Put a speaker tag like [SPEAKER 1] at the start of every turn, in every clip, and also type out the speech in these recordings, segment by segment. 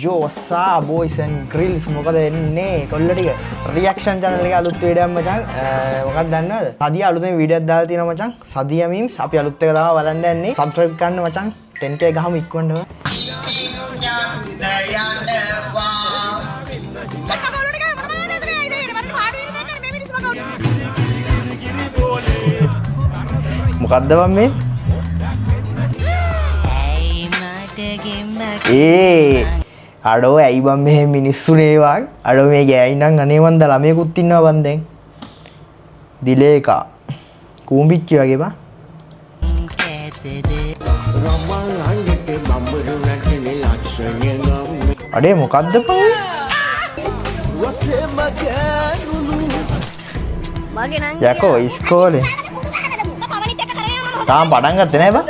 [SPEAKER 1] Yo, what's up boys and grills? මොකද එන්නේ කොල්ල ටික රියැක්ෂන් channel එකේ අලුත් වීඩියෝ එකක් මචං මොකක්ද දන්නවද? සදිය අලුතෙන් වීඩියෝ එකක් දාලා තියෙනවා මචං. සදිය memes අපි අලුත් එක තමයි බලන්න යන්නේ. subscribe කරන්න මචං. 10k ගහමු ඉක්මනට. මොකද්ද බම් මේ? අඩෝ ඇයි බම් මෙහෙ මිනිස්සු නේවක් අඩෝ මේ ගෑයි නම් අනේ වන්ද ළමයෙකුත් ඉන්නවා බන් දැන් දිලේකා කූඹිච්චි වගේ බා අඩේ මොකද්ද බං යකෝ ඉස්කෝලේ තාම පටන් ගත්තේ නෑ බං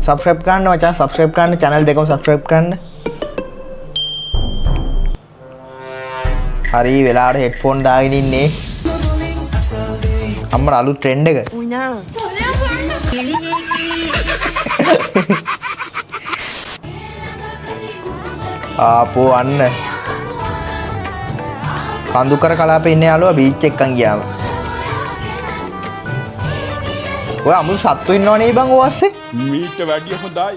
[SPEAKER 1] subscribe කරන්න මචං subscribe කරන්න channel දෙකම subscribe කරන්න හරි වෙලාවට headphone දාගෙන ඉන්නේ අම්මර අලුත් trend එක ආපෝ අන්න කඳුකර කලාපේ ඉන්න යාළුවා බීච් එකකන් ගියාම ඔය අමුතු සත්තු ඉන්නවනේ බං ඔය ඇස්සේ
[SPEAKER 2] මීට වැඩිය හොඳයි.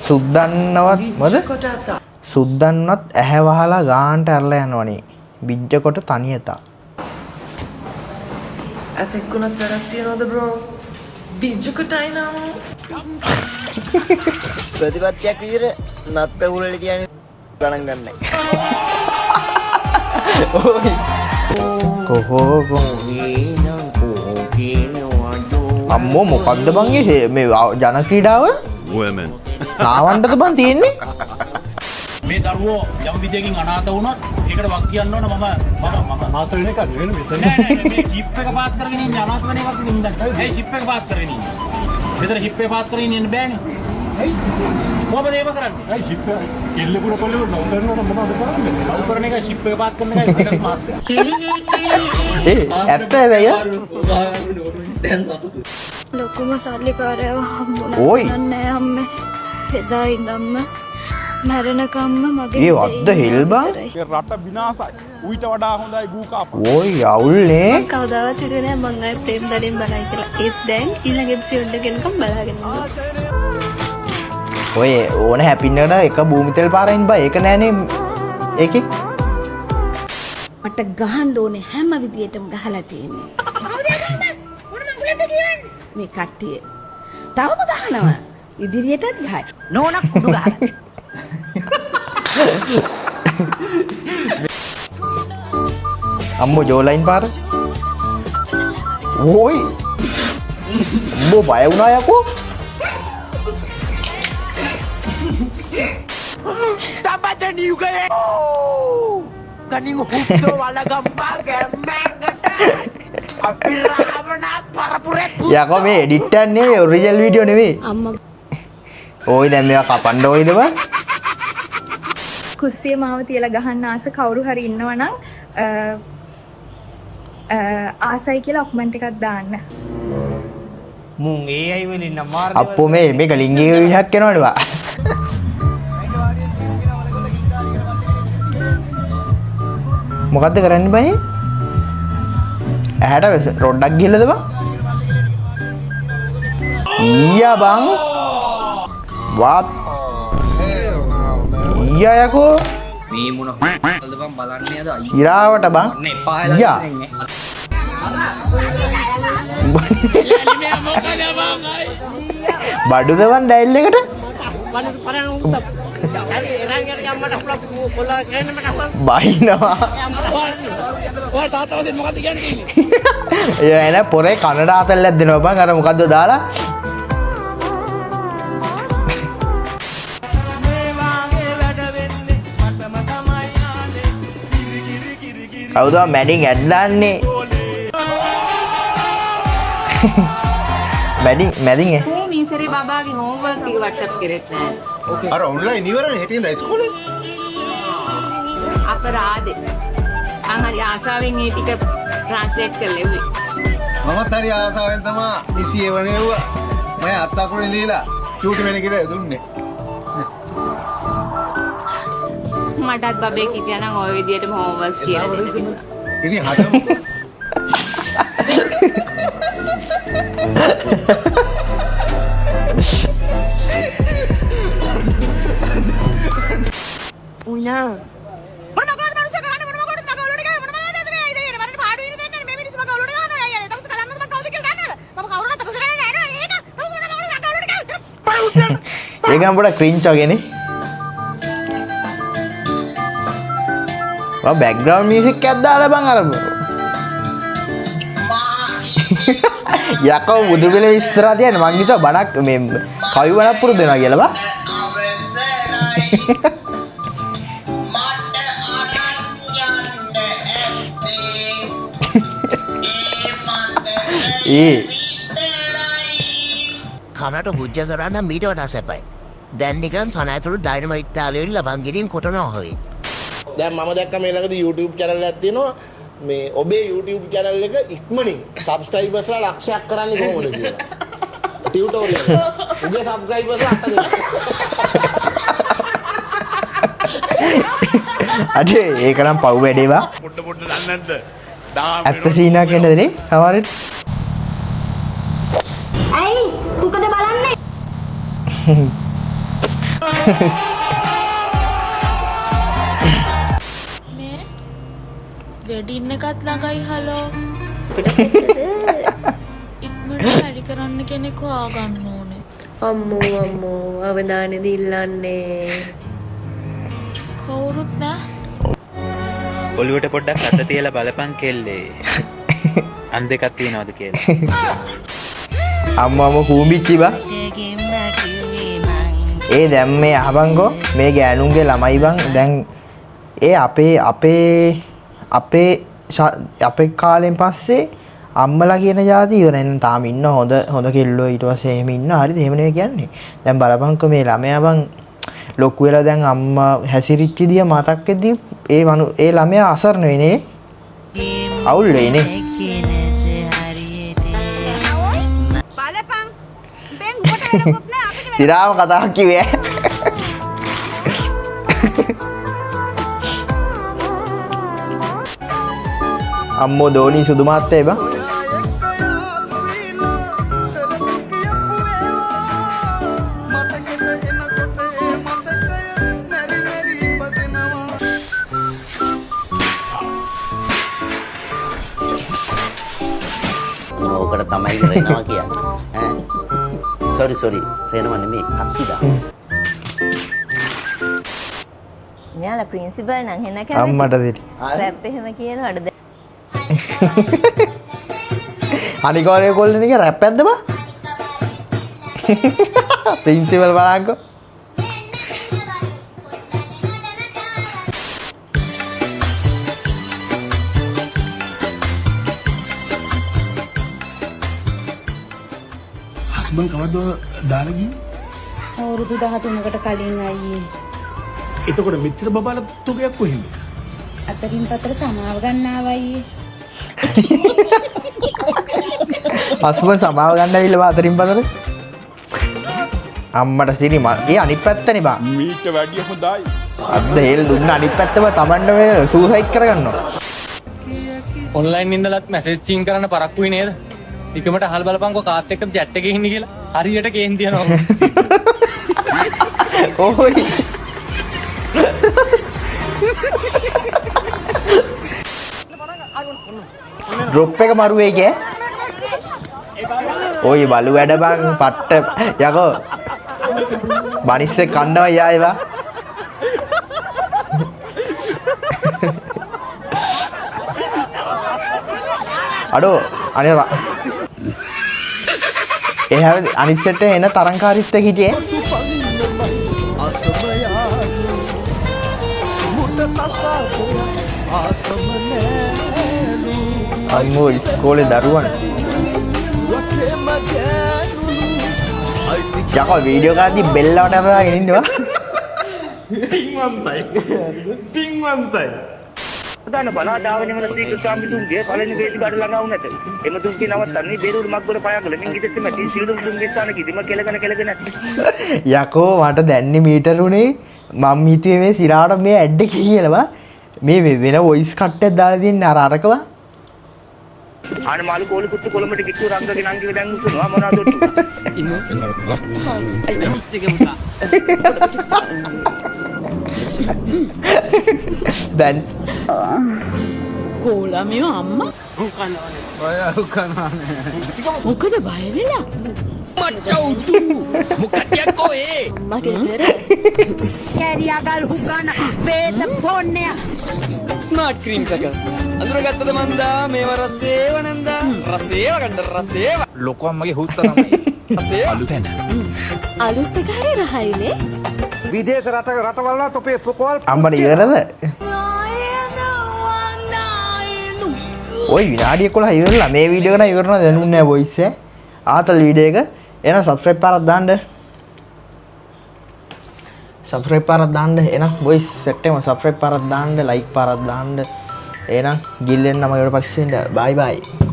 [SPEAKER 1] සුද්දන්නවත් මොකද? සුද්දන්නවත් ඇහැ වහලා ගානට ඇරලා යනවනේ. බිජ්ජ කොට තනියතා.
[SPEAKER 3] ඇතෙක්කුණත් වැඩක් තියනවද බ්‍රෝ? බිජ්ජ කොටයි නම්.
[SPEAKER 4] ප්‍රතිපත්තියක් විදිහට නත් පැවුරලි කියන්නේ ගණන් ගන්නයි.
[SPEAKER 1] ඔයි අම්මෝ මොකක්ද බං මේ ජන ක්‍රීඩාව
[SPEAKER 2] women
[SPEAKER 1] නාවන්නද බං තියෙන්නේ
[SPEAKER 5] මේ දරුවෝ යම් විදියකින් අනාථ වුණොත් ඒකට වක් කියන්න ඕන මම මාතර වෙන එක වෙන මෙතන නෑ මේ ෂිප් එක පාත් කරගෙන ඉන්නේ අනාථ වෙන එකක් නෙමෙයි දැන් ඒ ෂිප් එක පාත් කරගෙන ඉන්නේ මෙතන ෂිප් එක පාත් කරගෙන ඉන්න බෑනේ ඇයි මොකද ඒව කරන්නේ ඇයි ෂිප් එක කෙල්ලෙකුට කොල්ලෙකුට නව කරනකොට මොනවද කරන්නේ නව කරන එක ෂිප් එක පාත් කරන එකයි පිටත් මාත්
[SPEAKER 1] ඇත්ත වෙය
[SPEAKER 6] ලොකුම සල්ලිකාරයව
[SPEAKER 1] ඕයි.
[SPEAKER 6] හම්බුණා නෑ අම්මේ එදා ඉඳන්ම මැරෙනකම්ම මගේ
[SPEAKER 1] ඒ වද්ද හෙල් බං
[SPEAKER 2] ඒ රට විනාසයි. ඌට වඩා හොඳයි ගූ කාපා.
[SPEAKER 1] ඕයි අවුල්නේ
[SPEAKER 6] කවදාවත් හිතුවේ නෑ මං අය ප්‍රේම දඩෙන් බලයි කියලා ඒත් දැන් ඊළඟ එපිසෝඩ් එක එනකම් බලාගෙන ඉන්නවා
[SPEAKER 1] ඔය ඕන හැපින් එකට එක භූමි තෙල් පාරයින් බා ඒක නෑනේ ඒකේ
[SPEAKER 7] මට ගහන්න ඕනේ හැම විදියටම ගහලා තියෙන්නේ. මේ කට්ටිය තවම ගහනවා ඉදිරියටත් ගහයි.
[SPEAKER 3] නෝනක් කුඩු ගහලා.
[SPEAKER 1] අම්මෝ ජෝලයින් පාර ඕයි උඹ බය වුණා යකෝ යකෝ මේ එඩිට් එකක් නෙවෙයි ඔරිජිනල් වීඩියෝ නෙවෙයි
[SPEAKER 6] අම්මා
[SPEAKER 1] ඕයි දැන් මේවා කපන්න ඕයිද බං
[SPEAKER 6] කුස්සිය මාව තියලා ගහන්න ආස කවුරු හරි ඉන්නවනම් ආසයි කියලා ඔක්මන්ට් එකක් දාන්න
[SPEAKER 8] මුන් ඒ අයි වලින් නම් මාර
[SPEAKER 1] අප්පෝ මේක ලිංගික විදිහක් වෙනවනේ බා මොකද්ද කරන්නේ බයි ඇහැට රොඩක් ගිහලාද බං ඊයා බං වාත් ඊයා යකෝ
[SPEAKER 8] මේ මොන හොල්ද බං බලන්නේ අද අයියා
[SPEAKER 1] ඉරාවට බං
[SPEAKER 8] නේ එපා
[SPEAKER 1] ඊයා බඩුද බං ඩයල් එකට බයිනවා එය එන පොරේ කනඩ අතල්ලක් දෙනවා බං අර මොකද්ද දාලා කවුද මැඩින් ඇඩ් දාන්නේ මැඩින්
[SPEAKER 3] මීසරි බබාගේ හෝම්වර්ක් එක WhatsApp කරෙත් නෑ.
[SPEAKER 2] අර ඔන්ලයින් ඉවරනේ හිටින්ද ඉස්කෝලේ?
[SPEAKER 3] අපරාදේ. අහරි ආසාවෙන් මේ ටික ට්‍රාන්ස්ලේට් කරලා එව්වේ.
[SPEAKER 2] මමත් හරි ආසාවෙන් තමා නිසි එවනෙව්වා. මම අත්තකුරේ ලීලා චූටි වෙන කියලා දුන්නේ.
[SPEAKER 6] මටත් බබෙක් හිටියා නම් ওই විදියටම හෝම්වර්ක්ස් කියලා දෙන්න තිබුණා.
[SPEAKER 2] ඉතින් හදමුකෝ.
[SPEAKER 6] උනා
[SPEAKER 1] ඒක නම් පොඩක් ක්‍රින්ච් වගේනේ. ඔය බෑග්ග්‍රවුන්ඩ් මියුසික් එකක් දාලා බං අර යකෝ බුදු බෙල ඉස්සරහා තියන්නේ මං හිතුවා බණක් මේ කවි බණක් පුරුදු වෙනවා කියලා බා.
[SPEAKER 4] කනට බුද්ධ කරන්න මීට වඩා සැපයි. දැන් නිකන් කන ඇතුළු ඩයිනමයිට් තාලෙවලින් ලබන් ගිරින් කොටනවා හොයි.
[SPEAKER 9] දැන් මම දැක්ක මේ ළඟදී YouTube channel එකක් තියෙනවා. මේ ඔබේ YouTube channel එක ඉක්මනින් subscribersලා ලක්ෂයක් කරන්නේ කොහොමද කියලා. ටියුටෝරියල්. උගේ subscribersලා 8 දෙනෙක්.
[SPEAKER 1] අඩේ ඒක නම් පව් වැඩේ බා.
[SPEAKER 2] පොඩ දන්නේ නැද්ද?
[SPEAKER 1] ඇත්ත සීනක් එන්නද නේ? සමහරවිට
[SPEAKER 6] ඇයි මොකද බලන්නේ
[SPEAKER 10] මේ වෙඩින් එකත් ළඟයි හලෝ ඉක්මනට වැඩි කරන්න කෙනෙක් හොයාගන්න ඕනේ
[SPEAKER 6] අම්මෝ අවදානෙද ඉල්ලන්නේ
[SPEAKER 10] කවුරුත් නෑ
[SPEAKER 5] ඔළුවට පොඩ්ඩක් අත තියලා බලපන් කෙල්ලේ. අන් දෙකක් තියනවද කියලා.
[SPEAKER 1] අම්මම කූඹිච්චි බා. ඒ දැන් මේ අහබංගෝ මේ ගෑනුන්ගේ ළමයි බං දැන් ඒ අපේ කාලෙන් පස්සේ අම්මලා කියන જાති ඉවරයි. තාම ඉන්න හොඳ කෙල්ලෝ ඊට පස්සේ එහෙම ඉන්න හරිද එහෙම නෙවෙයි කියන්නේ. දැන් බලපංකෝ මේ ළමයා බං ලොකු වෙලා දැන් අම්මා හැසිරිච්ච දිය මතක් වෙද්දී ඒ ළමයා අසරණ වෙන්නේ. අවුල් වෙන්නේ.
[SPEAKER 6] බලපන් බෙන් කොට වෙනකුත් නෑ අපිට
[SPEAKER 1] සිරාම කතාවක් කිව්වේ. අම්මෝ දෝනි සුදු මාත්තේ බං.
[SPEAKER 4] ඕකට තමයි රේනවා කියන්නේ. සෝරි රේනවා නෙමෙයි අප්පිදා.
[SPEAKER 6] මෙයාලා ප්‍රින්සිපල් නම් හෙන කැමති
[SPEAKER 1] අම්මට දෙටි.
[SPEAKER 6] රැප් එහෙම කියනවද
[SPEAKER 1] අනිකෝරේ කොල්ලන එක රැප් එකක්ද බා? ප්‍රින්සිපල් බලංකෝ.
[SPEAKER 2] හස්බන් කවද්ද දාලා ගියේ?
[SPEAKER 7] අවුරුදු 13කට කලින් අයියේ.
[SPEAKER 2] එතකොට මෙච්චර බබාලා තුගයක් කොහෙන්ද?
[SPEAKER 7] අතරින් පතර සමාව ගන්නවා අයියේ.
[SPEAKER 1] හස්බන් සමාව ගන්න ඇවිල්ලා බා අතරින් පතර. අම්මට සිරි ඒ අනිත් පැත්තනේ බා.
[SPEAKER 2] මීට වැඩිය හොඳයි.
[SPEAKER 1] අද්ද හේල් දුන්න අනිත් පැත්තම Tamanne මේ සූසයිඩ් කරගන්නවා.
[SPEAKER 5] ඔන්ලයින් ඉඳලත් මැසේජ් සීන් කරන්න පරක්කුයි නේද? ටිකමට අහල් බලපන්කෝ කාත් එක්ක ජැට් එකේ ඉන්නේ කියලා. හරියට කේන්ති යනවා.
[SPEAKER 1] ඕයි. ඩ්‍රොප් එක මරු වෙයි කෑ. ඔය බලු වැඩ බං පට්ට යකෝ. බනිස්සේ කණ්ඩව යායවා. අඩෝ අනේ එහා අනිත් සෙට් එන තරංකාරීත් එක්ක හිටියේ. අම්මෝ ඉස්කෝලේ දරුවන් යකෝ වීඩියෝ කරද්දි බෙල්ලවට අරගෙන ඉන්නවා.
[SPEAKER 2] පින්වන්තයි.
[SPEAKER 5] දාන බලාදාවනේ වල සීක සම්බිතුන්ගේ පළවෙනි වේදිකාට ළඟා වුණාට එමතුන්ගේ නවත්තන්නේ බේරුල් මග්ගල පයගල මින් ඉතින් මැටි සියලුම දුන්ගේ ස්ථාන කිදිම කෙලගෙන
[SPEAKER 1] යකෝ මට දැන්නේ මීටර උනේ මම හිතුවේ මේ සිරාට මේ ඇඩ් එක කියලාවා මේ වෙන වොයිස් කට්ටයක් දාලා තියන්නේ අරකවා
[SPEAKER 5] ආන මාළු කෝලි කුත්තු කොළඹට කික්කු රංගගෙන අංගිව දැන් උසනවා මොනවද
[SPEAKER 1] දැන්
[SPEAKER 7] කෝලා මේ අම්මා මොකද බය වෙලා
[SPEAKER 6] කැරියාගල් හුගන වේද පොන්නේ
[SPEAKER 3] ස්මාර්ට් ක්‍රීම් එක අඳුරගත්තද මන්දා මේව රසේව නන්දා රසේව ගන්න රසේව
[SPEAKER 2] ලොකු අම්මගේ හුත්ත තමයි.
[SPEAKER 6] අලුත් එක හරි රහයිනේ
[SPEAKER 5] විදේශ රටවල තොපේ පොකෝල්
[SPEAKER 1] අම්බට ඉවරද ඔය විනාඩිය 11 ඉවරලා මේ වීඩියෝ එක නම් ඉවරනවා දැනුන්නේ නැහැ වොයිස් එක ආතල් වීඩියෝ එක එන සබ්ස්ක්‍රයිබ් පාරක් දාන්න සබ්ස්ක්‍රයිබ් පාරක් දාන්න එන වොයිස් සෙට් එකම සබ්ස්ක්‍රයිබ් පාරක් දාන්න ලයික් පාරක් දාන්න එහෙනම් ගිල්ලෙන් නම් ඊට පස්සේ බයි බයි